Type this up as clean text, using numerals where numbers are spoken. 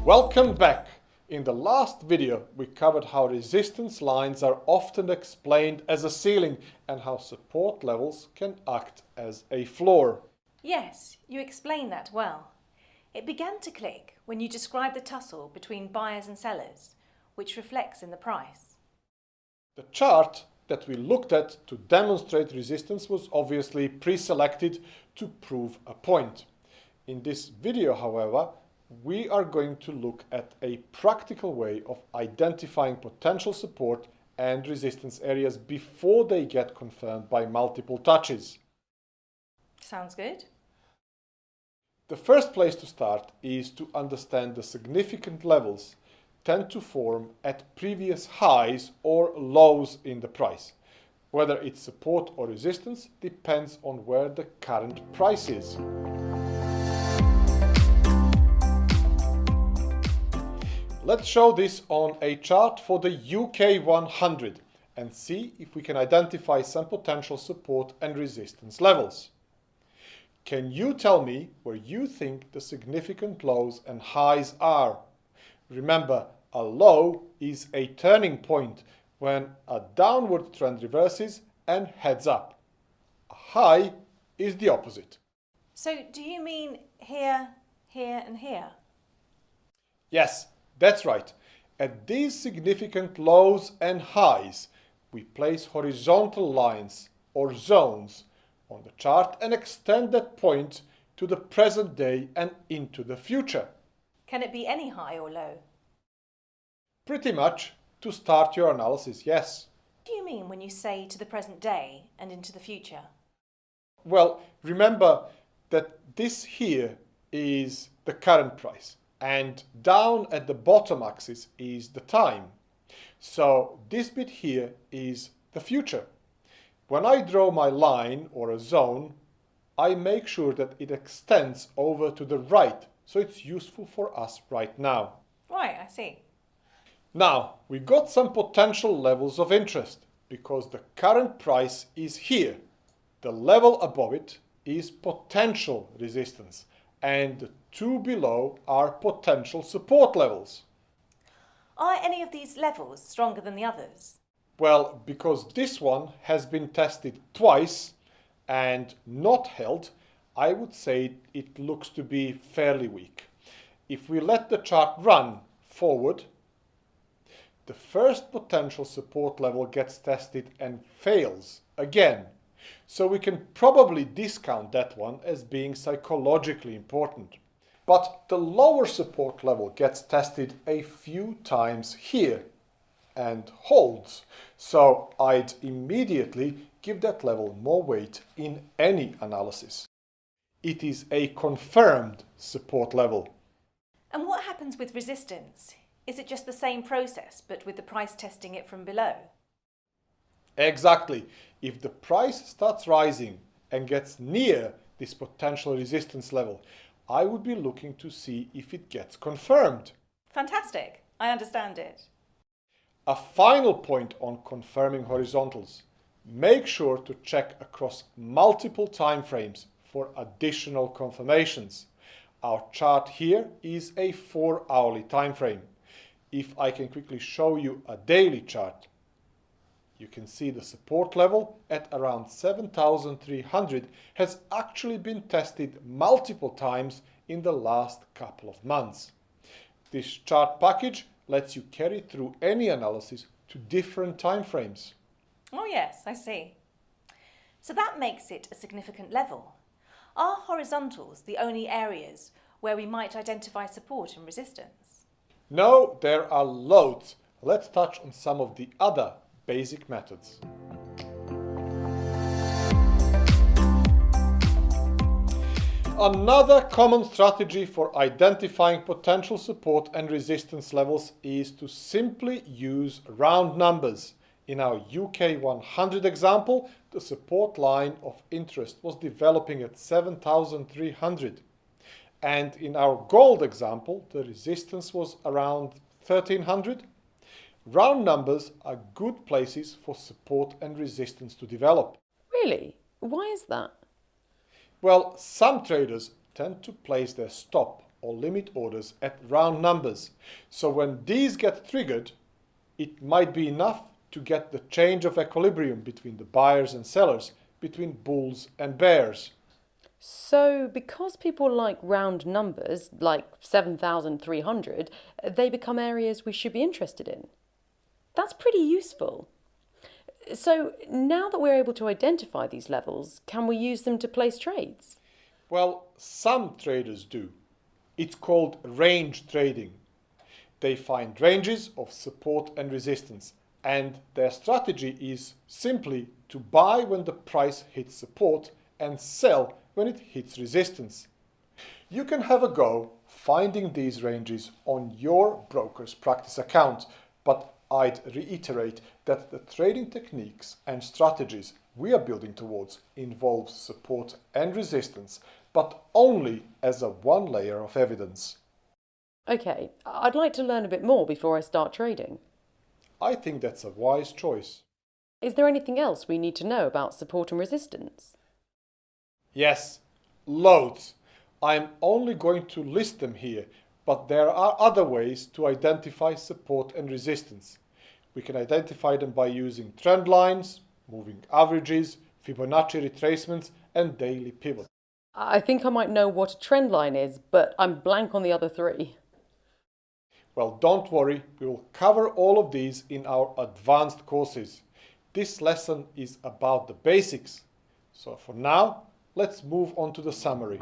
Welcome back! In the last video we covered how resistance lines are often explained as a ceiling and how support levels can act as a floor. Yes, you explained that well. It began to click when you described the tussle between buyers and sellers, which reflects in the price. The chart that we looked at to demonstrate resistance was obviously pre-selected to prove a point. In this video, however, we are going to look at a practical way of identifying potential support and resistance areas before they get confirmed by multiple touches. Sounds good. The first place to start is to understand the significant levels tend to form at previous highs or lows in the price. Whether it's support or resistance depends on where the current price is. Let's show this on a chart for the UK 100 and see if we can identify some potential support and resistance levels. Can you tell me where you think the significant lows and highs are? Remember, a low is a turning point when a downward trend reverses and heads up. A high is the opposite. So do you mean here, here and here? Yes, that's right. At these significant lows and highs, we place horizontal lines or zones on the chart and extend that point to the present day and into the future. Can it be any high or low? Pretty much to start your analysis, yes. What do you mean when you say to the present day and into the future? Well, remember that this here is the current price and down at the bottom axis is the time. So this bit here is the future. When I draw my line or a zone, I make sure that it extends over to the right, so it's useful for us right now. Right, I see. Now, we got some potential levels of interest because the current price is here. The level above it is potential resistance and the two below are potential support levels. Are any of these levels stronger than the others? Well, because this one has been tested twice and not held, I would say it looks to be fairly weak. If we let the chart run forward, the first potential support level gets tested and fails again. So we can probably discount that one as being psychologically important. But the lower support level gets tested a few times here and holds. So I'd immediately give that level more weight in any analysis. It is a confirmed support level. And what happens with resistance? Is it just the same process but with the price testing it from below? Exactly. If the price starts rising and gets near this potential resistance level, I would be looking to see if it gets confirmed. Fantastic. I understand it. A final point on confirming horizontals. Make sure to check across multiple time frames for additional confirmations. Our chart here is a 4-hourly time frame. If I can quickly show you a daily chart, you can see the support level at around 7,300 has actually been tested multiple times in the last couple of months. This chart package lets you carry through any analysis to different time frames. Oh yes, I see. So that makes it a significant level. Are horizontals the only areas where we might identify support and resistance? No, there are loads. Let's touch on some of the other basic methods. Another common strategy for identifying potential support and resistance levels is to simply use round numbers. In our UK 100 example, the support line of interest was developing at 7,300. And in our gold example, the resistance was around 1,300. Round numbers are good places for support and resistance to develop. Really? Why is that? Well, some traders tend to place their stop or limit orders at round numbers. So when these get triggered, it might be enough to get the change of equilibrium between the buyers and sellers, between bulls and bears. So, because people like round numbers, like 7,300, they become areas we should be interested in. That's pretty useful. So, now that we're able to identify these levels, can we use them to place trades? Well, some traders do. It's called range trading. They find ranges of support and resistance, and their strategy is simply to buy when the price hits support and sell when it hits resistance. You can have a go finding these ranges on your broker's practice account, but I'd reiterate that the trading techniques and strategies we are building towards involves support and resistance, but only as a one layer of evidence. Okay, I'd like to learn a bit more before I start trading. I think that's a wise choice. Is there anything else we need to know about support and resistance? Yes, loads. I'm only going to list them here, but there are other ways to identify support and resistance. We can identify them by using trend lines, moving averages, Fibonacci retracements, and daily pivots. I think I might know what a trend line is, but I'm blank on the other three. Well, don't worry, we will cover all of these in our advanced courses. This lesson is about the basics. So for now, let's move on to the summary.